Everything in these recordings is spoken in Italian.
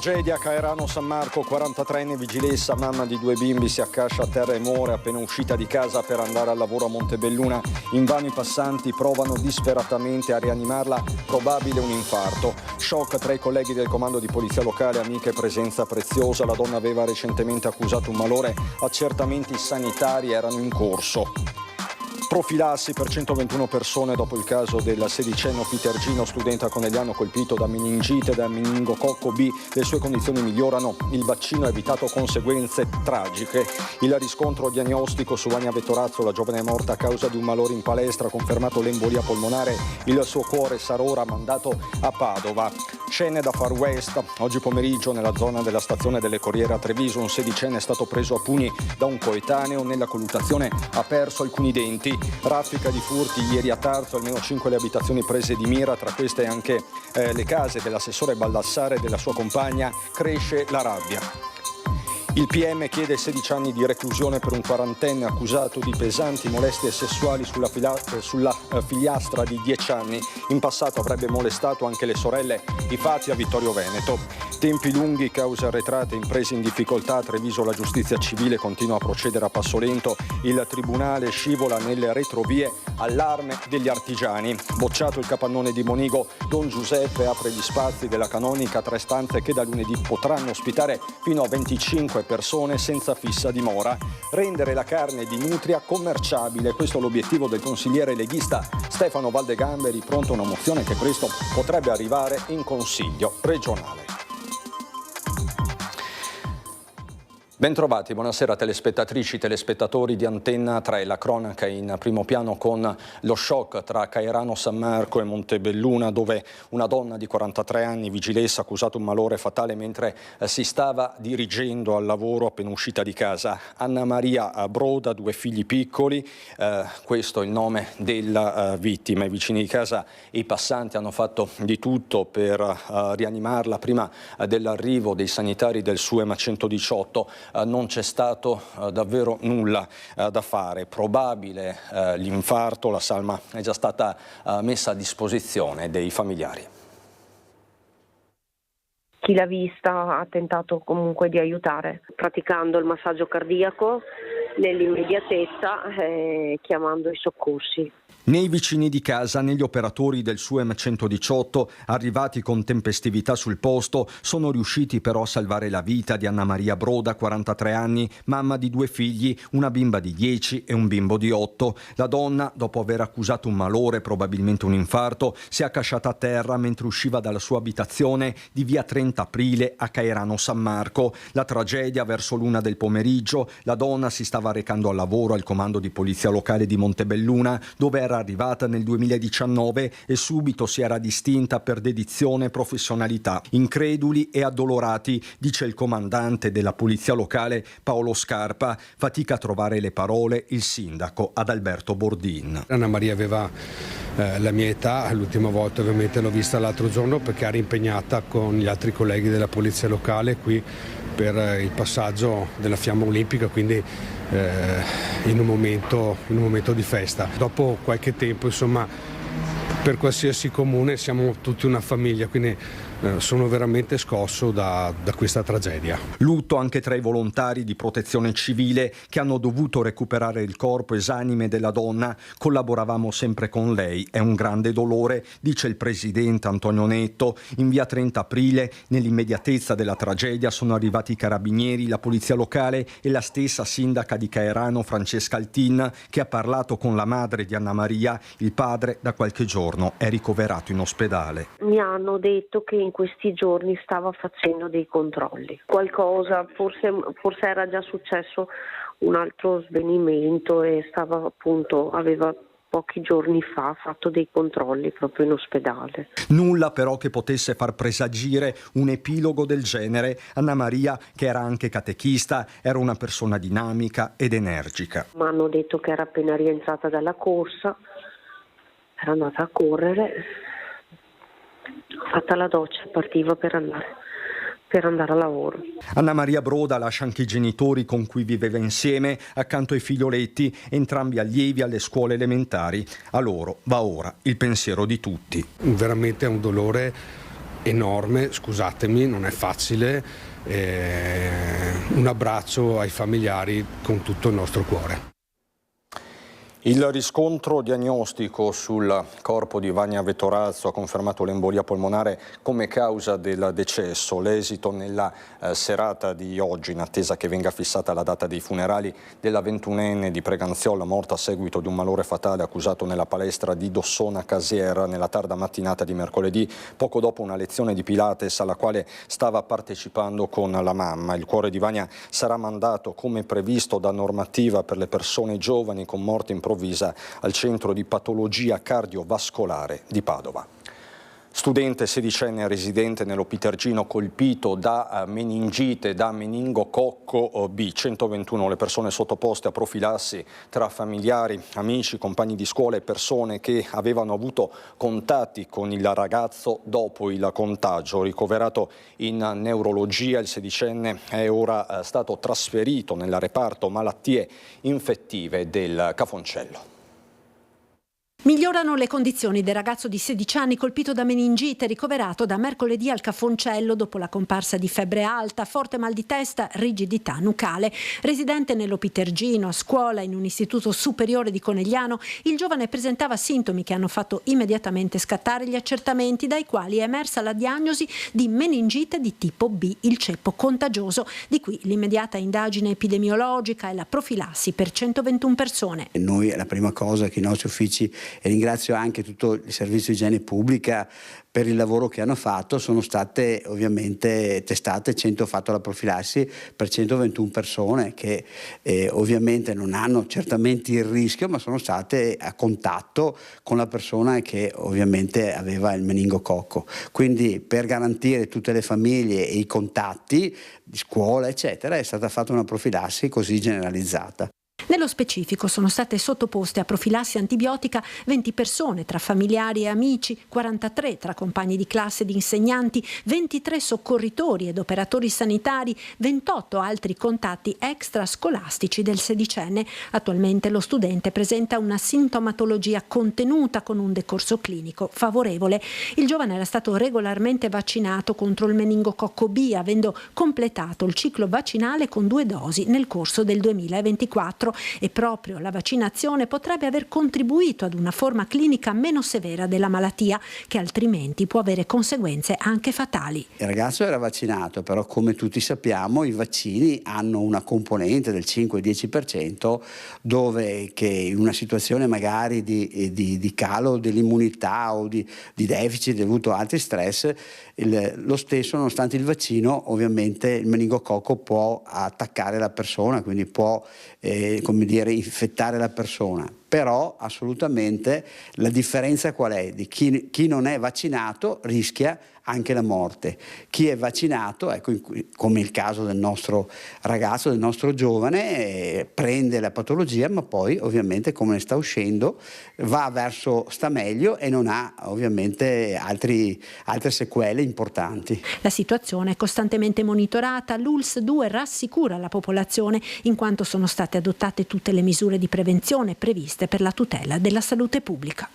Tragedia a Caerano San Marco, 43enne vigilessa, mamma di 2 bimbi, si accascia a terra e muore appena uscita di casa per andare al lavoro a Montebelluna. Invano i passanti provano disperatamente a rianimarla, probabile un infarto. Shock tra i colleghi del comando di polizia locale, amiche, presenza preziosa. La donna aveva recentemente accusato un malore, accertamenti sanitari erano in corso. Profilassi per 121 persone dopo il caso del 16enne Peter Gino, studente a Conegliano colpito da meningite e da meningococco B. Le sue condizioni migliorano, il vaccino ha evitato conseguenze tragiche. Il riscontro diagnostico su Ania Vettorazzo, la giovane è morta a causa di un malore in palestra, confermato l'embolia polmonare, il suo cuore sarà ora mandato a Padova. Scene da Far West, oggi pomeriggio nella zona della stazione delle Corriere a Treviso un 16enne è stato preso a pugni da un coetaneo, nella colluttazione ha perso alcuni denti. Raffica di furti ieri a Tarso, almeno 5 le abitazioni prese di mira, tra queste anche le case dell'assessore Baldassare e della sua compagna. Cresce la rabbia. Il PM chiede 16 anni di reclusione per un 40enne accusato di pesanti molestie sessuali sulla figliastra di 10 anni. In passato avrebbe molestato anche le sorelle. I fatti a Vittorio Veneto. Tempi lunghi, cause arretrate, imprese in difficoltà. A Treviso la giustizia civile continua a procedere a passo lento. Il tribunale scivola nelle retrovie. Allarme degli artigiani. Bocciato il capannone di Monigo, Don Giuseppe apre gli spazi della canonica, 3 stanze che da lunedì potranno ospitare fino a 25 persone senza fissa dimora. Rendere la carne di nutria commerciabile, questo è l'obiettivo del consigliere leghista Stefano Valdegamberi, pronto a una mozione che presto potrebbe arrivare in Consiglio regionale. Bentrovati, buonasera telespettatrici, telespettatori di Antenna 3, la cronaca in primo piano con lo shock tra Caerano San Marco e Montebelluna, dove una donna di 43 anni, vigilessa, ha accusato un malore fatale mentre si stava dirigendo al lavoro appena uscita di casa. Anna Maria Broda, 2 figli piccoli, questo è il nome della vittima. I vicini di casa e i passanti hanno fatto di tutto per rianimarla prima dell'arrivo dei sanitari del SUEM 118. Non c'è stato davvero nulla da fare, probabile l'infarto, la salma è già stata messa a disposizione dei familiari. Chi l'ha vista ha tentato comunque di aiutare, praticando il massaggio cardiaco nell'immediatezza, chiamando i soccorsi. Né i vicini di casa né gli operatori del SUEM 118, arrivati con tempestività sul posto, sono riusciti però a salvare la vita di Anna Maria Broda, 43 anni, mamma di 2 figli, una bimba di 10 e un bimbo di 8. La donna, dopo aver accusato un malore, probabilmente un infarto, si è accasciata a terra mentre usciva dalla sua abitazione di via 30 Aprile a Caerano San Marco. La tragedia verso l'1 del pomeriggio, la donna si stava recando al lavoro al comando di polizia locale di Montebelluna, dove era arrivata nel 2019 e subito si era distinta per dedizione e professionalità. Increduli e addolorati, dice il comandante della polizia locale Paolo Scarpa, fatica a trovare le parole il sindaco Adalberto Bordin. Anna Maria aveva la mia età, l'ultima volta ovviamente l'ho vista l'altro giorno perché era impegnata con gli altri colleghi della polizia locale qui per il passaggio della fiamma olimpica, quindi in un momento di festa. Dopo qualche tempo, insomma, per qualsiasi comune siamo tutti una famiglia, quindi sono veramente scosso da questa tragedia. Lutto anche tra i volontari di protezione civile che hanno dovuto recuperare il corpo esanime della donna. Collaboravamo sempre con lei, è un grande dolore, dice il presidente Antonio Netto. In via 30 Aprile, nell'immediatezza della tragedia, sono arrivati i carabinieri, la polizia locale e la stessa sindaca di Caerano, Francesca Altin, che ha parlato con la madre di Anna Maria. Il padre da qualche giorno è ricoverato in ospedale. Mi hanno detto che in questi giorni stava facendo dei controlli. Qualcosa, forse era già successo un altro svenimento e aveva pochi giorni fa fatto dei controlli proprio in ospedale. Nulla però che potesse far presagire un epilogo del genere. Anna Maria, che era anche catechista, era una persona dinamica ed energica. Mi hanno detto che era appena rientrata dalla corsa, era andata a correre, fatta la doccia e partiva per andare a lavoro. Anna Maria Broda lascia anche i genitori con cui viveva insieme accanto ai figlioletti, entrambi allievi alle scuole elementari. A loro va ora il pensiero di tutti. Veramente è un dolore enorme, scusatemi, non è facile. Un abbraccio ai familiari con tutto il nostro cuore. Il riscontro diagnostico sul corpo di Vania Vettorazzo ha confermato l'embolia polmonare come causa del decesso. L'esito nella serata di oggi, in attesa che venga fissata la data dei funerali della 21enne di Preganziola, morta a seguito di un malore fatale accusato nella palestra di Dossona Casiera nella tarda mattinata di mercoledì, poco dopo una lezione di Pilates alla quale stava partecipando con la mamma. Il cuore di Vania sarà mandato come previsto da normativa per le persone giovani con morte improvvisa al centro di patologia cardiovascolare di Padova. Studente sedicenne residente nell'Opitergino colpito da meningite, da meningococco B. 121 le persone sottoposte a profilassi tra familiari, amici, compagni di scuola e persone che avevano avuto contatti con il ragazzo dopo il contagio. Ricoverato in neurologia, il sedicenne è ora stato trasferito nel reparto malattie infettive del Cafoncello. Migliorano le condizioni del ragazzo di 16 anni colpito da meningite, ricoverato da mercoledì al Cafoncello dopo la comparsa di febbre alta, forte mal di testa, rigidità nucale. Residente nell'Opitergino, a scuola in un istituto superiore di Conegliano, il giovane presentava sintomi che hanno fatto immediatamente scattare gli accertamenti, dai quali è emersa la diagnosi di meningite di tipo B, il ceppo contagioso. Di qui l'immediata indagine epidemiologica e la profilassi per 121 persone. Noi la prima cosa che i nostri uffici, e ringrazio anche tutto il servizio di igiene pubblica per il lavoro che hanno fatto, sono state ovviamente testate, fatto la profilassi per 121 persone che ovviamente non hanno certamente il rischio, ma sono state a contatto con la persona che ovviamente aveva il meningococco. Quindi per garantire tutte le famiglie e i contatti di scuola eccetera è stata fatta una profilassi così generalizzata. Nello specifico sono state sottoposte a profilassi antibiotica 20 persone tra familiari e amici, 43 tra compagni di classe ed insegnanti, 23 soccorritori ed operatori sanitari, 28 altri contatti extrascolastici del sedicenne. Attualmente lo studente presenta una sintomatologia contenuta con un decorso clinico favorevole. Il giovane era stato regolarmente vaccinato contro il meningococco B, avendo completato il ciclo vaccinale con 2 dosi nel corso del 2024. E proprio la vaccinazione potrebbe aver contribuito ad una forma clinica meno severa della malattia, che altrimenti può avere conseguenze anche fatali. Il ragazzo era vaccinato, però come tutti sappiamo i vaccini hanno una componente del 5-10% dove che in una situazione magari di calo dell'immunità o di deficit dovuto a altri stress, lo stesso, nonostante il vaccino, ovviamente il meningococco può attaccare la persona, quindi può infettare la persona. Però assolutamente la differenza qual è? Di chi non è vaccinato rischia anche la morte. Chi è vaccinato, ecco, come il caso del nostro ragazzo, del nostro giovane, prende la patologia, ma poi ovviamente come ne sta uscendo sta meglio e non ha ovviamente altre sequele importanti. La situazione è costantemente monitorata. L'ULSS 2 rassicura la popolazione in quanto sono state adottate tutte le misure di prevenzione previste per la tutela della salute pubblica.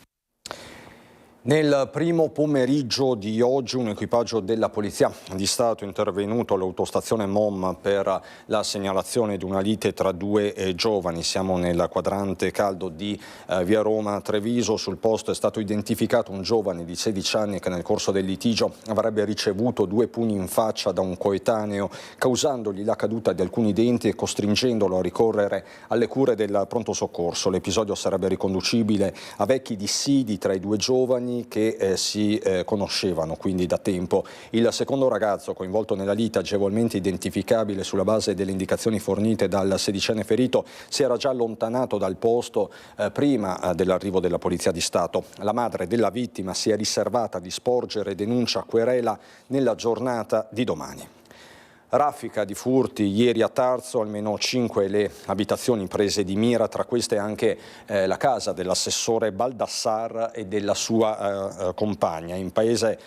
Nel primo pomeriggio di oggi un equipaggio della Polizia di Stato è intervenuto all'autostazione MOM per la segnalazione di una lite tra 2 giovani. Siamo nel quadrante caldo di via Roma Treviso. Sul posto è stato identificato un giovane di 16 anni che nel corso del litigio avrebbe ricevuto 2 pugni in faccia da un coetaneo, causandogli la caduta di alcuni denti e costringendolo a ricorrere alle cure del pronto soccorso. L'episodio sarebbe riconducibile a vecchi dissidi tra i 2 giovani che si conoscevano quindi da tempo. Il secondo ragazzo coinvolto nella lite, agevolmente identificabile sulla base delle indicazioni fornite dal sedicenne ferito, si era già allontanato dal posto prima dell'arrivo della Polizia di Stato. La madre della vittima si è riservata di sporgere denuncia a querela nella giornata di domani. Raffica di furti ieri a Tarso, almeno 5 le abitazioni prese di mira, tra queste anche la casa dell'assessore Baldassar e della sua compagna. In paese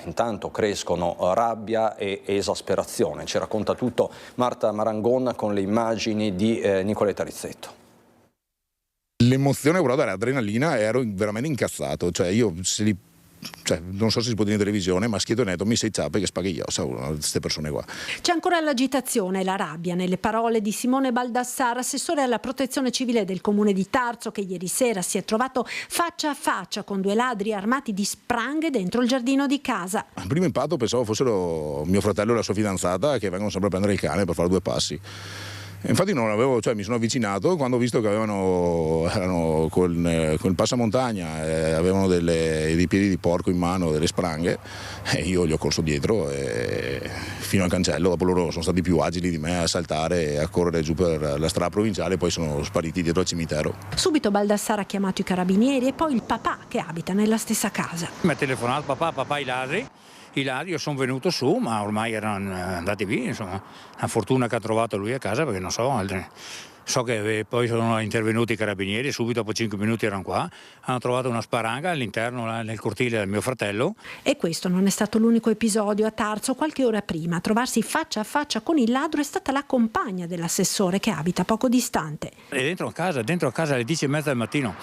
intanto crescono rabbia e esasperazione. Ci racconta tutto Marta Marangon con le immagini di Nicoletta Rizzetto. L'emozione però dall'adrenalina ero veramente incazzato, cioè io se li cioè, non so se si può dire in televisione, ma schieto netto, mi sei ciappe che spaghi io, queste persone qua. C'è ancora l'agitazione e la rabbia nelle parole di Simone Baldassarra, assessore alla protezione civile del comune di Tarso, che ieri sera si è trovato faccia a faccia con 2 ladri armati di spranghe dentro il giardino di casa. Al primo impatto pensavo fossero mio fratello e la sua fidanzata, che vengono sempre a prendere il cane per fare 2 passi. Infatti non avevo, cioè mi sono avvicinato quando ho visto che erano con il passamontagna, avevano dei piedi di porco in mano, delle spranghe, e io gli ho corso dietro fino al cancello. Dopo loro sono stati più agili di me a saltare e a correre giù per la strada provinciale, poi sono spariti dietro al cimitero. Subito Baldassarra ha chiamato i carabinieri e poi il papà che abita nella stessa casa. Mi ha telefonato papà i ladri. Io sono venuto su, ma ormai erano andati via, insomma. Una fortuna che ha trovato lui a casa, perché non so, so che poi sono intervenuti i carabinieri, subito dopo 5 minuti erano qua, hanno trovato una sparanga all'interno, nel cortile del mio fratello. E questo non è stato l'unico episodio. A Tarso, qualche ora prima, a trovarsi faccia a faccia con il ladro è stata la compagna dell'assessore che abita poco distante. E dentro a casa alle 10:30 del mattino,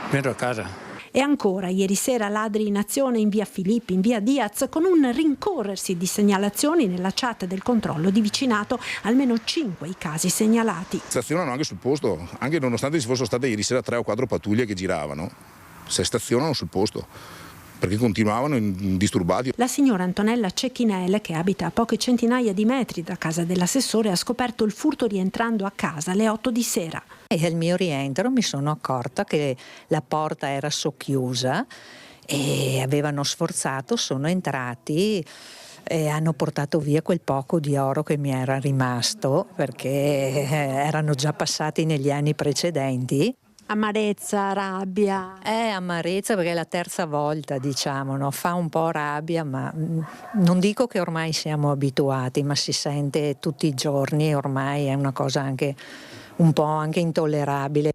dentro a casa. E ancora, ieri sera ladri in azione in via Filippi, in via Diaz, con un rincorrersi di segnalazioni nella chat del controllo di vicinato, almeno 5 i casi segnalati. Stazionano anche sul posto, anche nonostante ci fossero state ieri sera 3 o 4 pattuglie che giravano, se stazionano sul posto, perché continuavano indisturbati. La signora Antonella Cecchinelle, che abita a poche centinaia di metri da casa dell'assessore, ha scoperto il furto rientrando a casa alle 8 di sera. E al mio rientro mi sono accorta che la porta era socchiusa e avevano sforzato, sono entrati e hanno portato via quel poco di oro che mi era rimasto, perché erano già passati negli anni precedenti. Amarezza, rabbia? Amarezza perché è la terza volta, diciamo, no? Fa un po' rabbia, ma non dico che ormai siamo abituati, ma si sente tutti i giorni, ormai è una cosa anche un po' anche intollerabile.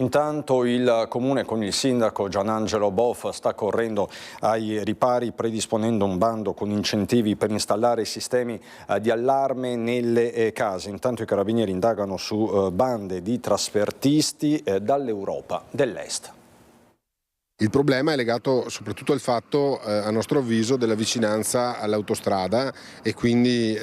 Intanto il Comune con il sindaco Gianangelo Boff sta correndo ai ripari predisponendo un bando con incentivi per installare sistemi di allarme nelle case. Intanto i carabinieri indagano su bande di trasfertisti dall'Europa dell'Est. Il problema è legato soprattutto al fatto, a nostro avviso, della vicinanza all'autostrada e quindi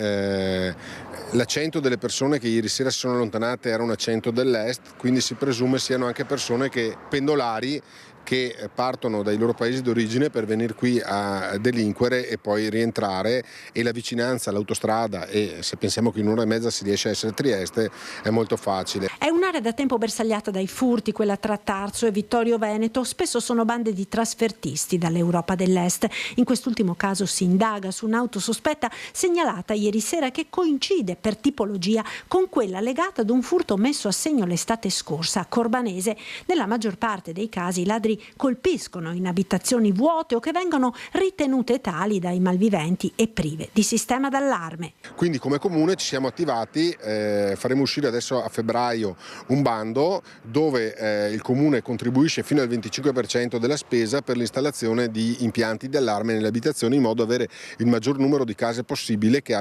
l'accento delle persone che ieri sera si sono allontanate era un accento dell'est, quindi si presume siano anche persone pendolari che partono dai loro paesi d'origine per venire qui a delinquere e poi rientrare, e la vicinanza all'autostrada, e se pensiamo che in un'ora e mezza si riesce a essere a Trieste, è molto facile. È un'area da tempo bersagliata dai furti, quella tra Tarso e Vittorio Veneto. Spesso sono bande di trasfertisti dall'Europa dell'Est. In quest'ultimo caso si indaga su un'auto sospetta segnalata ieri sera, che coincide per tipologia con quella legata ad un furto messo a segno l'estate scorsa a Corbanese. Nella maggior parte dei casi i ladri colpiscono in abitazioni vuote o che vengono ritenute tali dai malviventi e prive di sistema d'allarme. Quindi come Comune ci siamo attivati, faremo uscire adesso a febbraio un bando dove il Comune contribuisce fino al 25% della spesa per l'installazione di impianti di allarme nelle abitazioni, in modo da avere il maggior numero di case possibile che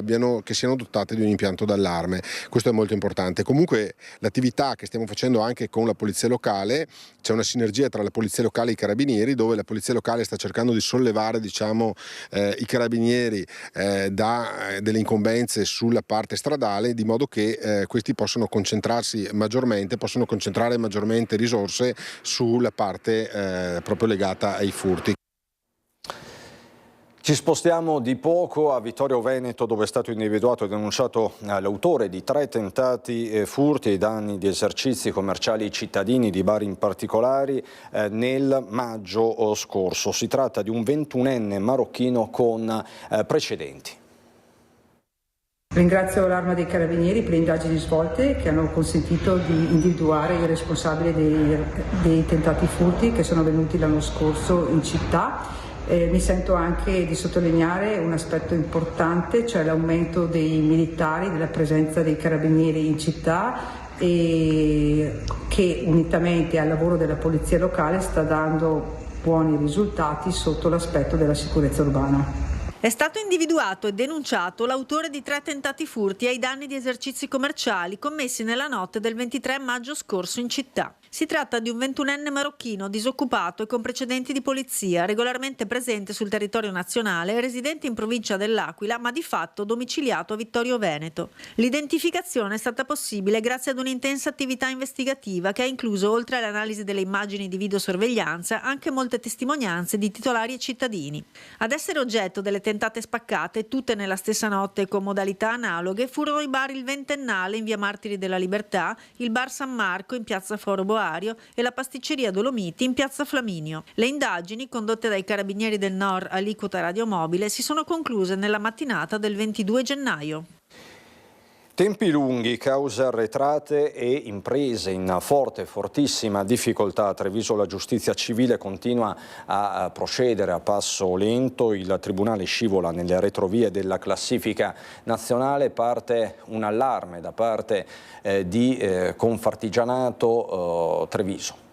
siano dotate di un impianto d'allarme. Questo è molto importante. Comunque l'attività che stiamo facendo anche con la Polizia Locale, c'è una sinergia tra la Polizia Locale e i Carabinieri, dove la Polizia Locale sta cercando di sollevare i Carabinieri da delle incombenze sulla parte stradale, di modo che questi possono concentrare maggiormente risorse sulla parte proprio legata ai furti. Ci spostiamo di poco a Vittorio Veneto, dove è stato individuato e denunciato l'autore di 3 tentati furti ai danni di esercizi commerciali cittadini di Bari in particolare nel maggio scorso. Si tratta di un 21enne marocchino con precedenti. Ringrazio l'Arma dei Carabinieri per le indagini svolte che hanno consentito di individuare il responsabile dei tentati furti che sono avvenuti l'anno scorso in città. Mi sento anche di sottolineare un aspetto importante, cioè l'aumento dei militari, della presenza dei carabinieri in città, e che unitamente al lavoro della Polizia Locale sta dando buoni risultati sotto l'aspetto della sicurezza urbana. È stato individuato e denunciato l'autore di 3 tentati furti ai danni di esercizi commerciali commessi nella notte del 23 maggio scorso in città. Si tratta di un 21enne marocchino disoccupato e con precedenti di polizia, regolarmente presente sul territorio nazionale, residente in provincia dell'Aquila, ma di fatto domiciliato a Vittorio Veneto. L'identificazione è stata possibile grazie ad un'intensa attività investigativa che ha incluso, oltre all'analisi delle immagini di videosorveglianza, anche molte testimonianze di titolari e cittadini. Ad essere oggetto delle tentate spaccate, tutte nella stessa notte e con modalità analoghe, furono i bar Il Ventennale in via Martiri della Libertà, il bar San Marco in piazza Foro Boario e la pasticceria Dolomiti in piazza Flaminio. Le indagini, condotte dai Carabinieri del Nord aliquota radiomobile, si sono concluse nella mattinata del 22 gennaio. Tempi lunghi, cause arretrate e imprese in fortissima difficoltà. A Treviso la giustizia civile continua a procedere a passo lento, il Tribunale scivola nelle retrovie della classifica nazionale, parte un allarme da parte di Confartigianato Treviso.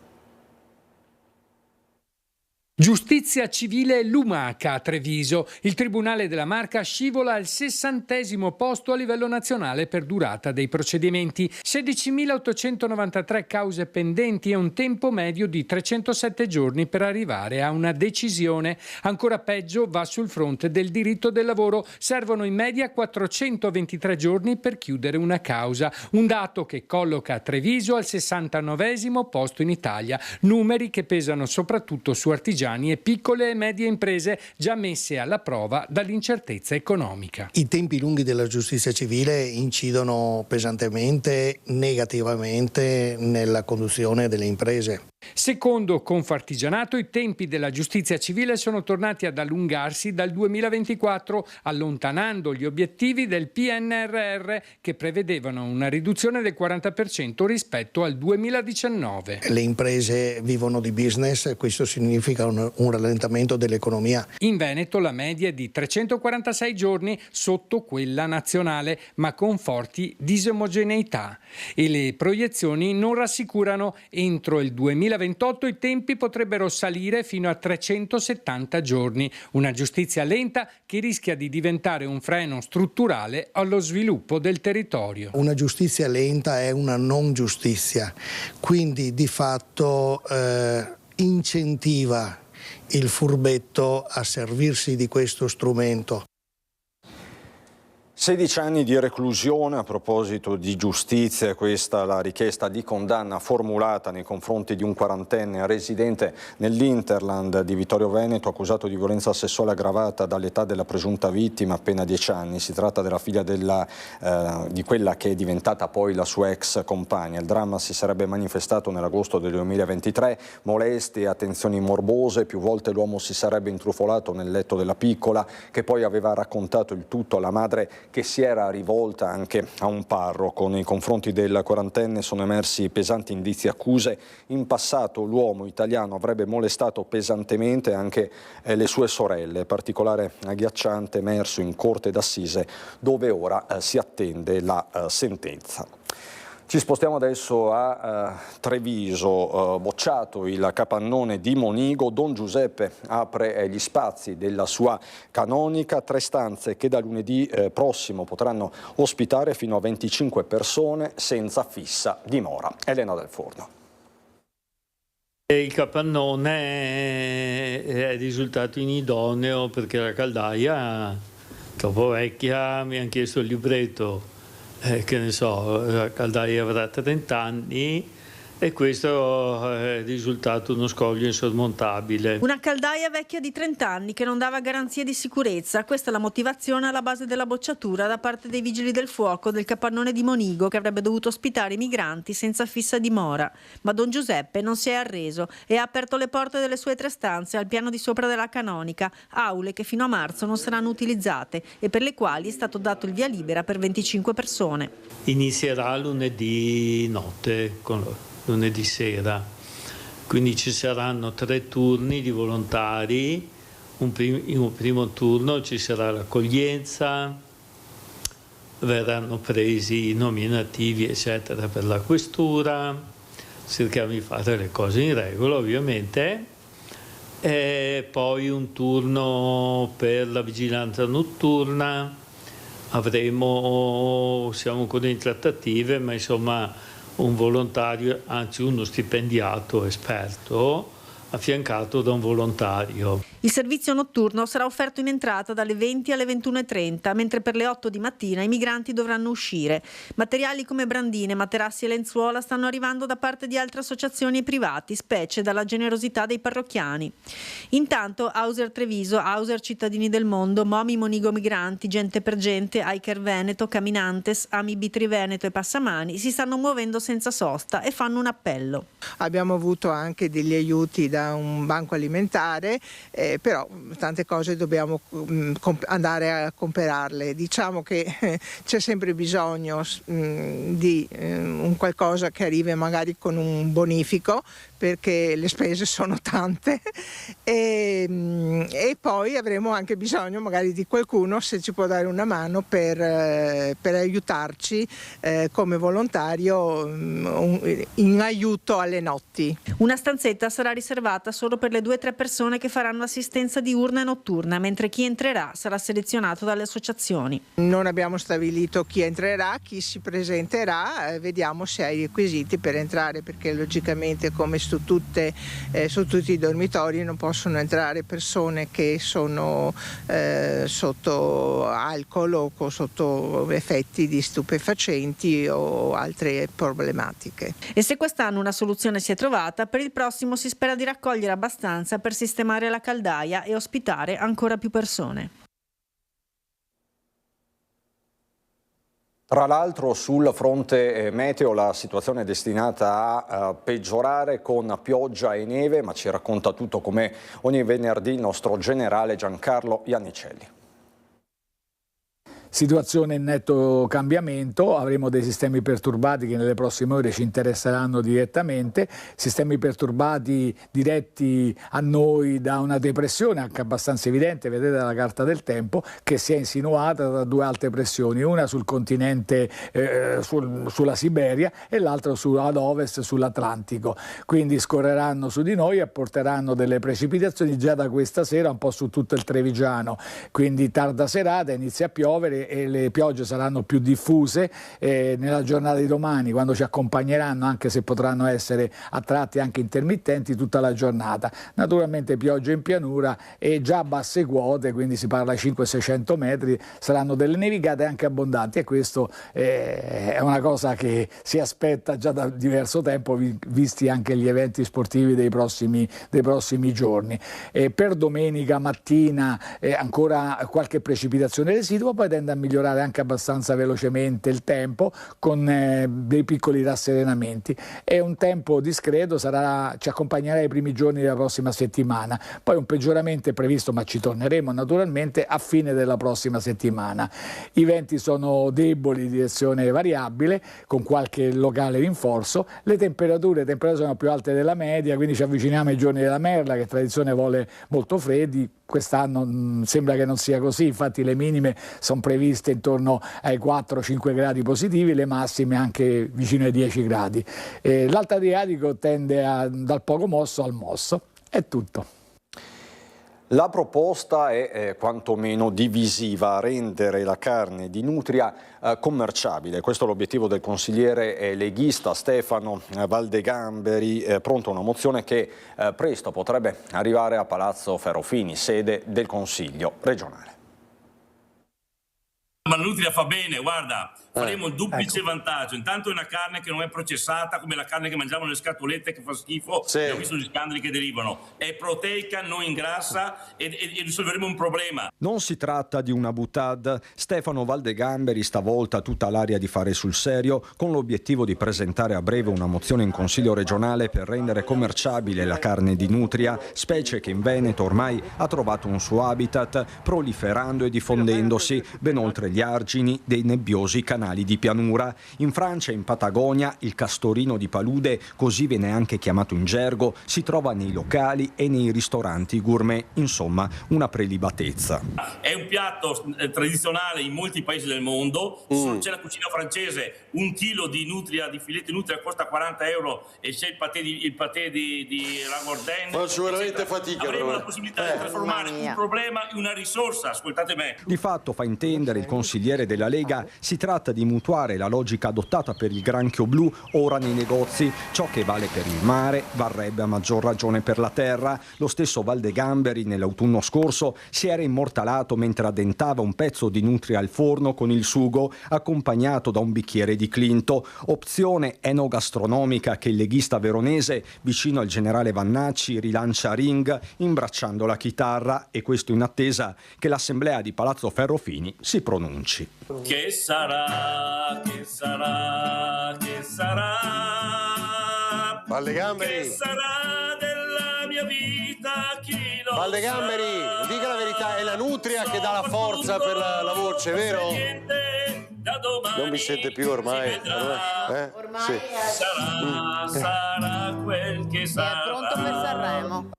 Giustizia civile lumaca a Treviso. Il Tribunale della Marca scivola al 60° posto a livello nazionale per durata dei procedimenti. 16.893 cause pendenti e un tempo medio di 307 giorni per arrivare a una decisione. Ancora peggio va sul fronte del diritto del lavoro. Servono in media 423 giorni per chiudere una causa. Un dato che colloca Treviso al 69° posto in Italia. Numeri che pesano soprattutto su artigiani e piccole e medie imprese già messe alla prova dall'incertezza economica. I tempi lunghi della giustizia civile incidono pesantemente, negativamente nella conduzione delle imprese. Secondo Confartigianato, i tempi della giustizia civile sono tornati ad allungarsi dal 2024, allontanando gli obiettivi del PNRR che prevedevano una riduzione del 40% rispetto al 2019. Le imprese vivono di business, questo significa un rallentamento dell'economia. In Veneto la media è di 346 giorni sotto quella nazionale, ma con forti disomogeneità. E le proiezioni non rassicurano. Entro il 2028 i tempi potrebbero salire fino a 370 giorni. Una giustizia lenta che rischia di diventare un freno strutturale allo sviluppo del territorio. Una giustizia lenta è una non giustizia, quindi di fatto incentiva il furbetto a servirsi di questo strumento. 16 anni di reclusione. A proposito di giustizia, questa è la richiesta di condanna formulata nei confronti di un 40enne residente nell'Interland di Vittorio Veneto, accusato di violenza sessuale aggravata dall'età della presunta vittima, appena 10 anni. Si tratta della figlia di quella che è diventata poi la sua ex compagna. Il dramma si sarebbe manifestato nell'agosto del 2023, molestie, attenzioni morbose, più volte l'uomo si sarebbe intrufolato nel letto della piccola, che poi aveva raccontato il tutto alla madre, che si era rivolta anche a un parroco. Nei confronti del 40enne sono emersi pesanti indizi e accuse. In passato l'uomo italiano avrebbe molestato pesantemente anche le sue sorelle, particolare agghiacciante emerso in corte d'assise, dove ora si attende la sentenza. Ci spostiamo adesso a Treviso. Bocciato il capannone di Monigo, Don Giuseppe apre gli spazi della sua canonica, 3 stanze che da lunedì prossimo potranno ospitare fino a 25 persone senza fissa dimora. Elena Del Forno. Il capannone è risultato inidoneo perché la caldaia, troppo vecchia, mi hanno chiesto il libretto. Che ne so, la caldaia avrà 30 anni e questo è risultato uno scoglio insormontabile. Una caldaia vecchia di 30 anni che non dava garanzie di sicurezza. Questa è la motivazione alla base della bocciatura da parte dei vigili del fuoco del capannone di Monigo, che avrebbe dovuto ospitare i migranti senza fissa dimora. Ma Don Giuseppe non si è arreso e ha aperto le porte delle sue 3 stanze al piano di sopra della canonica, aule che fino a marzo non saranno utilizzate e per le quali è stato dato il via libera per 25 persone. Inizierà lunedì notte, lunedì sera, quindi ci saranno 3 turni di volontari. In un primo turno ci sarà l'accoglienza, verranno presi i nominativi eccetera per la questura, cerchiamo di fare le cose in regola ovviamente. e poi un turno per la vigilanza notturna. Siamo ancora in trattative, ma insomma un volontario, anzi uno stipendiato esperto, affiancato da un volontario. Il servizio notturno sarà offerto in entrata dalle 20 alle 21:30, mentre per le 8 di mattina i migranti dovranno uscire. Materiali come brandine, materassi e lenzuola stanno arrivando da parte di altre associazioni e privati, specie dalla generosità dei parrocchiani. Intanto Auser Treviso, Auser Cittadini del Mondo, Momi Monigo Migranti, Gente per Gente, Aiker Veneto, Caminantes, Ami Bitri Veneto e Passamani si stanno muovendo senza sosta e fanno un appello. Abbiamo avuto anche degli aiuti da un banco alimentare, però tante cose dobbiamo andare a comprarle. Diciamo che c'è sempre bisogno di un qualcosa che arrivi magari con un bonifico, perché le spese sono tante, e poi avremo anche bisogno magari di qualcuno, se ci può dare una mano per aiutarci come volontario in aiuto alle notti. Una stanzetta sarà riservata solo per le 2-3 persone che faranno assistenza diurna e notturna, mentre chi entrerà sarà selezionato dalle associazioni. Non abbiamo stabilito chi entrerà, chi si presenterà, vediamo se ha i requisiti per entrare, perché logicamente come su tutti i dormitori non possono entrare persone che sono sotto alcol o sotto effetti di stupefacenti o altre problematiche. E se quest'anno una soluzione si è trovata, per il prossimo si spera di raccogliere abbastanza per sistemare la caldaia e ospitare ancora più persone. Tra l'altro sul fronte meteo la situazione è destinata a peggiorare con pioggia e neve, ma ci racconta tutto come ogni venerdì il nostro generale Giancarlo Iannicelli. Situazione in netto cambiamento, avremo dei sistemi perturbati che nelle prossime ore ci interesseranno direttamente, sistemi perturbati diretti a noi da una depressione anche abbastanza evidente, vedete dalla carta del tempo, che si è insinuata da due alte pressioni, una sul continente, sulla Siberia, e l'altra ad ovest sull'Atlantico, quindi scorreranno su di noi e porteranno delle precipitazioni già da questa sera un po' su tutto il Trevigiano, quindi tarda serata inizia a piovere e le piogge saranno più diffuse nella giornata di domani, quando ci accompagneranno, anche se potranno essere a tratti anche intermittenti tutta la giornata. Naturalmente piogge in pianura e già a basse quote, quindi si parla di 500-600 metri, saranno delle nevicate anche abbondanti, e questo è una cosa che si aspetta già da diverso tempo, visti anche gli eventi sportivi dei prossimi giorni. Per domenica mattina ancora qualche precipitazione residua, poi tende a migliorare anche abbastanza velocemente il tempo con dei piccoli rasserenamenti. È un tempo discreto, ci accompagnerà i primi giorni della prossima settimana, poi un peggioramento è previsto, ma ci torneremo naturalmente a fine della prossima settimana. I venti sono deboli, di direzione variabile, con qualche locale rinforzo. Le temperature sono più alte della media, quindi ci avviciniamo ai giorni della merla, che tradizione vuole molto freddi. Quest'anno sembra che non sia così, infatti le minime sono previste intorno ai 4-5 gradi positivi, le massime anche vicino ai 10 gradi. L'Alto Adriatico tende dal poco mosso al mosso. È tutto. La proposta è quantomeno divisiva, rendere la carne di nutria commerciabile. Questo è l'obiettivo del consigliere leghista Stefano Valdegamberi, pronto a una mozione che presto potrebbe arrivare a Palazzo Ferrofini, sede del Consiglio regionale. Ma la nutria fa bene, guarda, faremo il duplice vantaggio. Intanto è una carne che non è processata come la carne che mangiamo nelle scatolette, che fa schifo, sì. Abbiamo visto gli scandali che derivano. È proteica, non ingrassa e risolveremo un problema. Non si tratta di una boutade. Stefano Valdegamberi stavolta ha tutta l'aria di fare sul serio, con l'obiettivo di presentare a breve una mozione in Consiglio regionale per rendere commerciabile la carne di nutria, specie che in Veneto ormai ha trovato un suo habitat, proliferando e diffondendosi ben oltre gli argini dei nebbiosi canali canali di pianura. In Francia e in Patagonia il castorino di palude, così viene anche chiamato in gergo, si trova nei locali e nei ristoranti gourmet, insomma una prelibatezza. È un piatto tradizionale in molti paesi del mondo, c'è la cucina francese, 1 chilo di nutria, di filetto di nutria costa 40 euro e c'è il patè di ragordin. Faccio veramente fatica. Avremo la possibilità di trasformare un problema in una risorsa, ascoltate me. Di fatto, fa intendere il consigliere della Lega, si tratta di mutuare la logica adottata per il granchio blu ora nei negozi. Ciò che vale per il mare varrebbe a maggior ragione per la terra. Lo stesso Valdegamberi nell'autunno scorso si era immortalato mentre addentava un pezzo di nutria al forno con il sugo accompagnato da un bicchiere di Clinto, opzione enogastronomica che il leghista veronese vicino al generale Vannacci rilancia a Ring imbracciando la chitarra, e questo in attesa che l'assemblea di Palazzo Ferrofini si pronunci. Che sarà, che sarà, che sarà, Valdegamberi. Che sarà della mia vita, chi lo Valdegamberi, dica la verità, è la nutria che dà la forza per la voce, vero? Non mi sente più ormai. Ormai sì. Sarà quel che sarà. È pronto per Sanremo.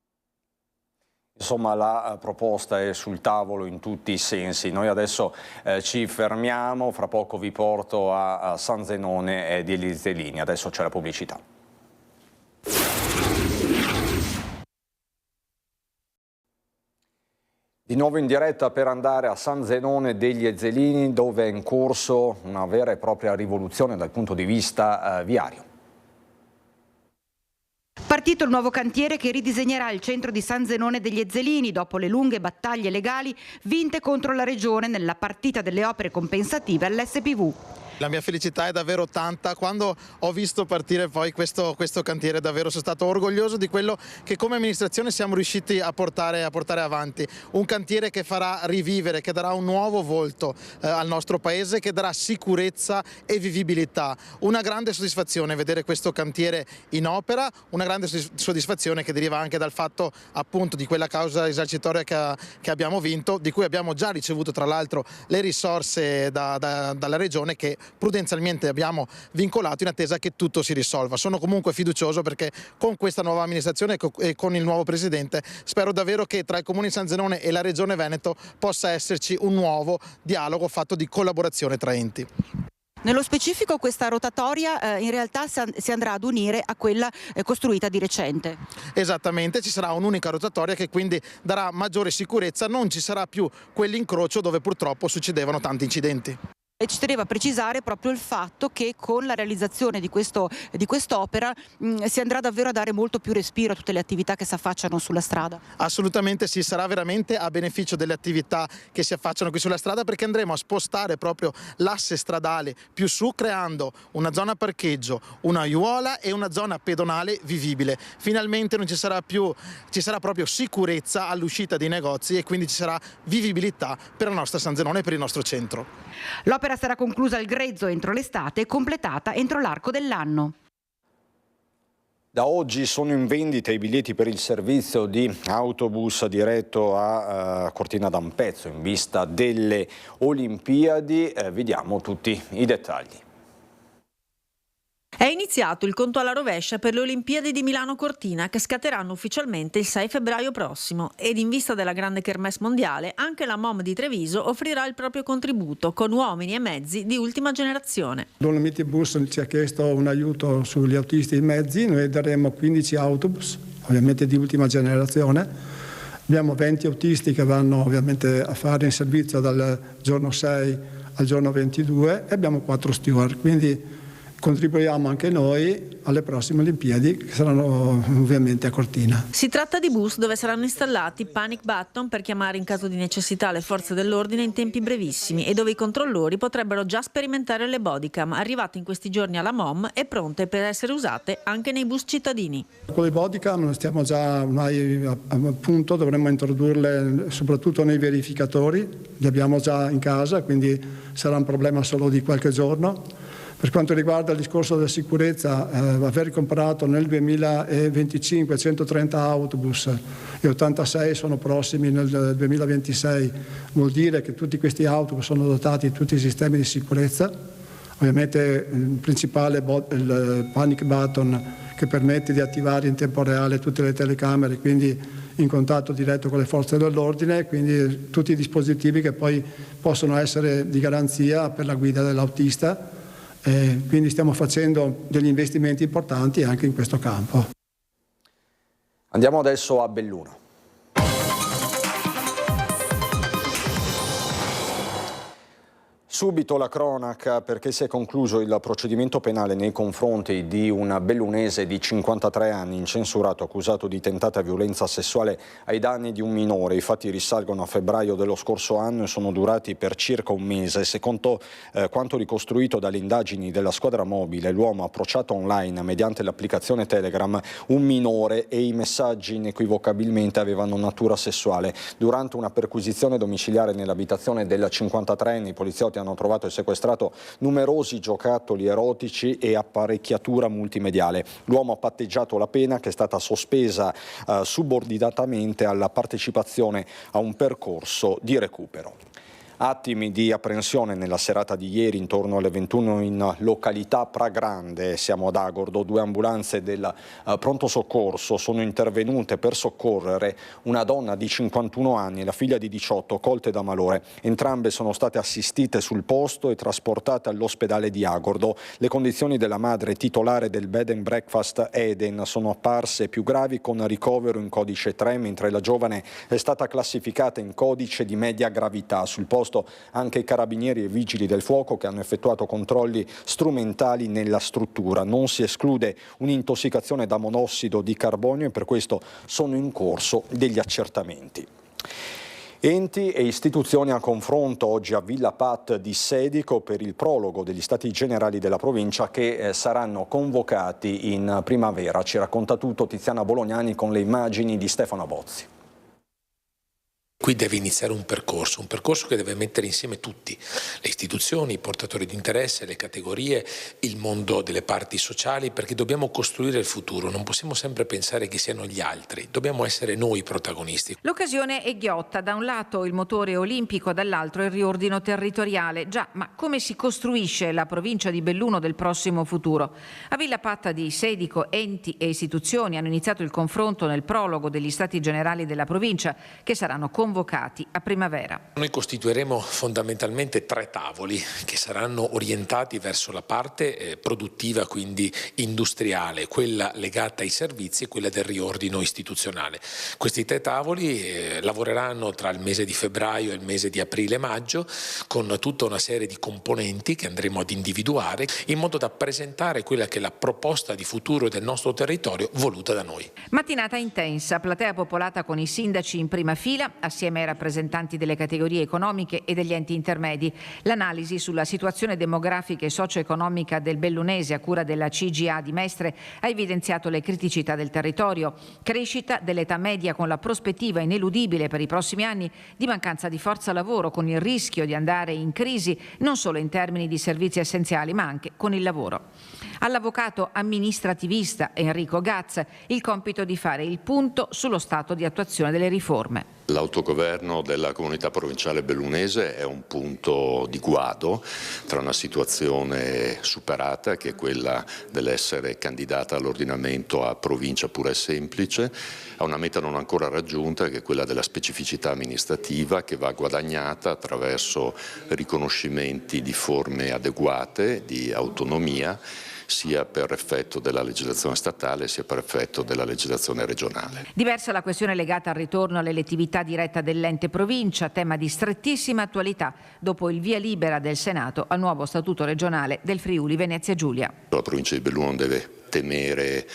Insomma, la proposta è sul tavolo in tutti i sensi. Noi adesso ci fermiamo, fra poco vi porto a San Zenone di Elizzelini. Adesso c'è la pubblicità. Di nuovo in diretta per andare a San Zenone degli Ezzelini, dove è in corso una vera e propria rivoluzione dal punto di vista viario. Partito il nuovo cantiere che ridisegnerà il centro di San Zenone degli Ezzelini dopo le lunghe battaglie legali vinte contro la regione nella partita delle opere compensative all'SPV. La mia felicità è davvero tanta. Quando ho visto partire poi questo cantiere, davvero sono stato orgoglioso di quello che come amministrazione siamo riusciti a portare avanti. Un cantiere che farà rivivere, che darà un nuovo volto al nostro paese, che darà sicurezza e vivibilità. Una grande soddisfazione vedere questo cantiere in opera, una grande soddisfazione che deriva anche dal fatto appunto di quella causa risarcitoria che abbiamo vinto, di cui abbiamo già ricevuto tra l'altro le risorse dalla regione, che prudenzialmente abbiamo vincolato in attesa che tutto si risolva. Sono comunque fiducioso perché con questa nuova amministrazione e con il nuovo presidente spero davvero che tra il Comune di San Zenone e la Regione Veneto possa esserci un nuovo dialogo fatto di collaborazione tra enti. Nello specifico questa rotatoria in realtà si andrà ad unire a quella costruita di recente. Esattamente, ci sarà un'unica rotatoria che quindi darà maggiore sicurezza, non ci sarà più quell'incrocio dove purtroppo succedevano tanti incidenti. E ci teneva a precisare proprio il fatto che con la realizzazione di quest'opera si andrà davvero a dare molto più respiro a tutte le attività che si affacciano sulla strada. Assolutamente sì, sarà veramente a beneficio delle attività che si affacciano qui sulla strada, perché andremo a spostare proprio l'asse stradale più su, creando una zona parcheggio, una aiuola e una zona pedonale vivibile. Finalmente non ci sarà proprio sicurezza all'uscita dei negozi e quindi ci sarà vivibilità per la nostra San Zenone e per il nostro centro. L'opera sarà conclusa al grezzo entro l'estate e completata entro l'arco dell'anno. Da oggi sono in vendita i biglietti per il servizio di autobus diretto a Cortina d'Ampezzo in vista delle Olimpiadi. Vediamo tutti i dettagli. È iniziato il conto alla rovescia per le Olimpiadi di Milano Cortina, che scatteranno ufficialmente il 6 febbraio prossimo, ed in vista della grande kermesse mondiale anche la MOM di Treviso offrirà il proprio contributo con uomini e mezzi di ultima generazione. Dolomiti Bus ci ha chiesto un aiuto sugli autisti e mezzi, noi daremo 15 autobus, ovviamente di ultima generazione. Abbiamo 20 autisti che vanno ovviamente a fare in servizio dal giorno 6 al giorno 22 e abbiamo 4 steward, quindi contribuiamo anche noi alle prossime Olimpiadi, che saranno ovviamente a Cortina. Si tratta di bus dove saranno installati panic button per chiamare in caso di necessità le forze dell'ordine in tempi brevissimi e dove i controllori potrebbero già sperimentare le bodycam arrivate in questi giorni alla MOM e pronte per essere usate anche nei bus cittadini. Con le bodycam stiamo già ormai a punto, dovremmo introdurle soprattutto nei verificatori, li abbiamo già in casa, quindi sarà un problema solo di qualche giorno. Per quanto riguarda il discorso della sicurezza, aver comprato nel 2025 130 autobus e 86 sono prossimi nel 2026 vuol dire che tutti questi autobus sono dotati di tutti i sistemi di sicurezza Ovviamente il principale il panic button che permette di attivare in tempo reale tutte le telecamere, quindi in contatto diretto con le forze dell'ordine, quindi tutti i dispositivi che poi possono essere di garanzia per la guida dell'autista. Quindi stiamo facendo degli investimenti importanti anche in questo campo. Andiamo adesso a Belluno. Subito la cronaca, perché si è concluso il procedimento penale nei confronti di un bellunese di 53 anni incensurato accusato di tentata violenza sessuale ai danni di un minore. I fatti risalgono a febbraio dello scorso anno e sono durati per circa un mese. Secondo quanto ricostruito dalle indagini della squadra mobile, l'uomo ha approcciato online mediante l'applicazione Telegram un minore e i messaggi inequivocabilmente avevano natura sessuale. Durante una perquisizione domiciliare nell'abitazione del 53enne, i poliziotti hanno trovato e sequestrato numerosi giocattoli erotici e apparecchiatura multimediale. L'uomo ha patteggiato la pena, che è stata sospesa subordinatamente alla partecipazione a un percorso di recupero. Attimi di apprensione nella serata di ieri intorno alle 21 in località Pragrande, siamo ad Agordo. 2 ambulanze del pronto soccorso sono intervenute per soccorrere una donna di 51 anni e la figlia di 18 colte da malore. Entrambe sono state assistite sul posto e trasportate all'ospedale di Agordo. Le condizioni della madre titolare del bed and breakfast Eden sono apparse più gravi, con ricovero in codice 3, mentre la giovane è stata classificata in codice di media gravità. Sul posto anche i carabinieri e vigili del fuoco, che hanno effettuato controlli strumentali nella struttura. Non si esclude un'intossicazione da monossido di carbonio e per questo sono in corso degli accertamenti. Enti e istituzioni a confronto oggi a Villa Pat di Sedico per il prologo degli Stati Generali della provincia che saranno convocati in primavera. Ci racconta tutto Tiziana Bolognani con le immagini di Stefano Bozzi. Qui deve iniziare un percorso che deve mettere insieme tutti, le istituzioni, i portatori di interesse, le categorie, il mondo delle parti sociali, perché dobbiamo costruire il futuro, non possiamo sempre pensare che siano gli altri, dobbiamo essere noi i protagonisti. L'occasione è ghiotta, da un lato il motore olimpico, dall'altro il riordino territoriale. Già, ma come si costruisce la provincia di Belluno del prossimo futuro? A Villa Pat di Sedico enti e istituzioni hanno iniziato il confronto nel prologo degli Stati Generali della provincia, che saranno convocati a primavera. Noi costituiremo fondamentalmente 3 tavoli che saranno orientati verso la parte produttiva, quindi industriale, quella legata ai servizi e quella del riordino istituzionale. Questi 3 tavoli lavoreranno tra il mese di febbraio e il mese di aprile-maggio con tutta una serie di componenti che andremo ad individuare in modo da presentare quella che è la proposta di futuro del nostro territorio voluta da noi. Mattinata intensa, platea popolata con i sindaci in prima fila, assieme ai rappresentanti delle categorie economiche e degli enti intermedi. L'analisi sulla situazione demografica e socio-economica del bellunese a cura della CGA di Mestre ha evidenziato le criticità del territorio, crescita dell'età media con la prospettiva ineludibile per i prossimi anni di mancanza di forza lavoro, con il rischio di andare in crisi non solo in termini di servizi essenziali ma anche con il lavoro. All'avvocato amministrativista Enrico Gaz il compito di fare il punto sullo stato di attuazione delle riforme. L'autogoverno della comunità provinciale bellunese è un punto di guado tra una situazione superata, che è quella dell'essere candidata all'ordinamento a provincia pura e semplice, a una meta non ancora raggiunta, che è quella della specificità amministrativa, che va guadagnata attraverso riconoscimenti di forme adeguate di autonomia, sia per effetto della legislazione statale sia per effetto della legislazione regionale. Diversa la questione legata al ritorno all'elettività diretta dell'ente provincia, tema di strettissima attualità dopo il via libera del Senato al nuovo statuto regionale del Friuli Venezia Giulia. La provincia di Belluno non deve temere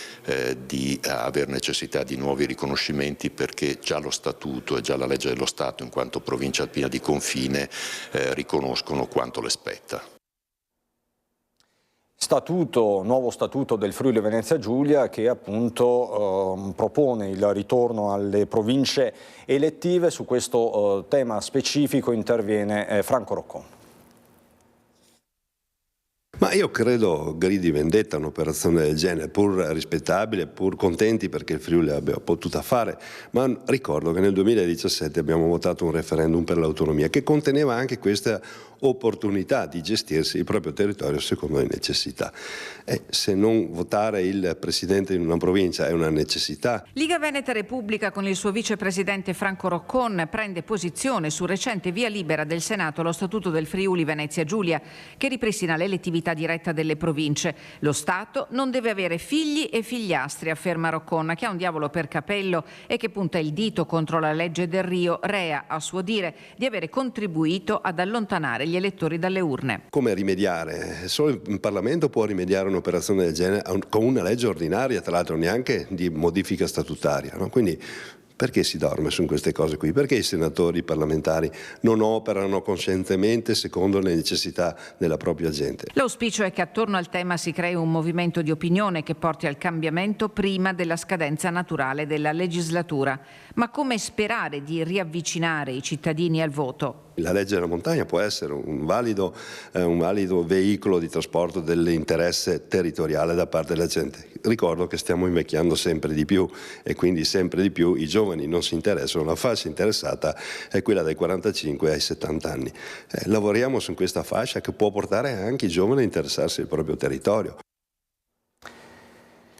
di aver necessità di nuovi riconoscimenti, perché già lo statuto e già la legge dello Stato in quanto provincia alpina di confine riconoscono quanto le spetta. Nuovo statuto del Friuli Venezia Giulia che appunto propone il ritorno alle province elettive. Su questo tema specifico interviene Franco Roccon. Ma io credo gridi vendetta un'operazione del genere, pur rispettabile, pur contenti perché il Friuli l'abbia potuta fare, ma ricordo che nel 2017 abbiamo votato un referendum per l'autonomia che conteneva anche questa opportunità di gestirsi il proprio territorio secondo le necessità. E se non votare il presidente in una provincia è una necessità. Liga Veneta Repubblica con il suo vicepresidente Franco Roccon prende posizione sul recente via libera del Senato allo Statuto del Friuli Venezia Giulia, che ripristina l'elettività diretta delle province. Lo Stato non deve avere figli e figliastri, afferma Roccon, che ha un diavolo per capello e che punta il dito contro la legge del Rio, rea, a suo dire, di avere contribuito ad allontanare gli elettori dalle urne. Come rimediare? Solo il Parlamento può rimediare un'operazione del genere con una legge ordinaria, tra l'altro neanche di modifica statutaria, no? Quindi perché si dorme su queste cose qui? Perché i senatori, i parlamentari non operano coscientemente secondo le necessità della propria gente? L'auspicio è che attorno al tema si crei un movimento di opinione che porti al cambiamento prima della scadenza naturale della legislatura. Ma come sperare di riavvicinare i cittadini al voto? La legge della montagna può essere un valido veicolo di trasporto dell'interesse territoriale da parte della gente. Ricordo che stiamo invecchiando sempre di più e quindi sempre di più i giovani non si interessano, la fascia interessata è quella dai 45 ai 70 anni. Lavoriamo su questa fascia che può portare anche i giovani a interessarsi del proprio territorio.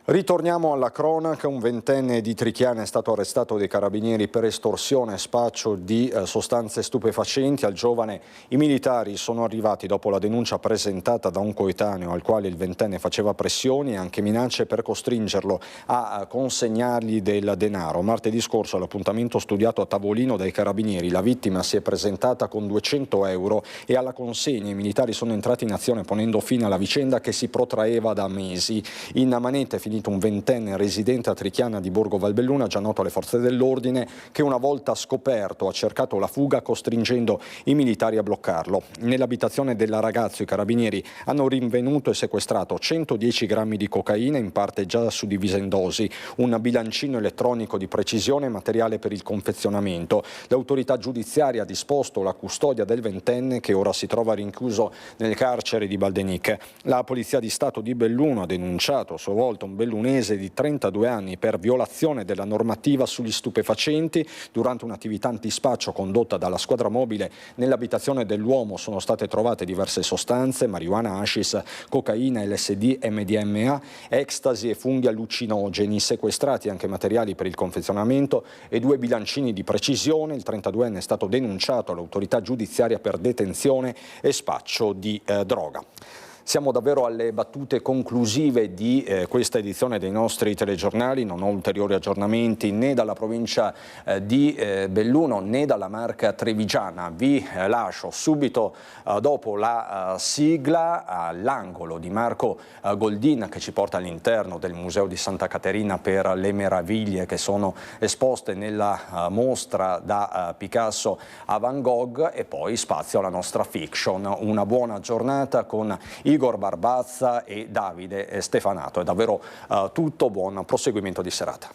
Ritorniamo alla cronaca. Un ventenne di Trichiana è stato arrestato dai carabinieri per estorsione e spaccio di sostanze stupefacenti. Al giovane i militari sono arrivati dopo la denuncia presentata da un coetaneo al quale il ventenne faceva pressioni e anche minacce per costringerlo a consegnargli del denaro. Martedì scorso, all'appuntamento studiato a tavolino dai carabinieri, la vittima si è presentata con 200 euro e alla consegna i militari sono entrati in azione ponendo fine alla vicenda che si protraeva da mesi. In manette è finito un ventenne residente a Trichiana di Borgo Valbelluna, già noto alle forze dell'ordine, che una volta scoperto ha cercato la fuga costringendo i militari a bloccarlo. Nell'abitazione del ragazzo i carabinieri hanno rinvenuto e sequestrato 110 grammi di cocaina, in parte già suddivisa in dosi, un bilancino elettronico di precisione e materiale per il confezionamento. L'autorità giudiziaria ha disposto la custodia del ventenne, che ora si trova rinchiuso nel carcere di Baldenic. La Polizia di Stato di Belluno ha denunciato a sua volta un bellunese di 32 anni per violazione della normativa sugli stupefacenti. Durante un'attività antispaccio condotta dalla squadra mobile nell'abitazione dell'uomo sono state trovate diverse sostanze, marijuana, hashish, cocaina, LSD, MDMA, ecstasy e funghi allucinogeni. Sequestrati anche materiali per il confezionamento e 2 bilancini di precisione. Il 32enne è stato denunciato all'autorità giudiziaria per detenzione e spaccio di droga. Siamo davvero alle battute conclusive di questa edizione dei nostri telegiornali. Non ho ulteriori aggiornamenti né dalla provincia di Belluno né dalla Marca trevigiana. Vi lascio subito dopo la sigla all'angolo di Marco Goldin, che ci porta all'interno del Museo di Santa Caterina per le meraviglie che sono esposte nella mostra da Picasso a Van Gogh, e poi spazio alla nostra fiction. Una buona giornata con Igor Barbazza e Davide Stefanato. È davvero tutto, buon proseguimento di serata.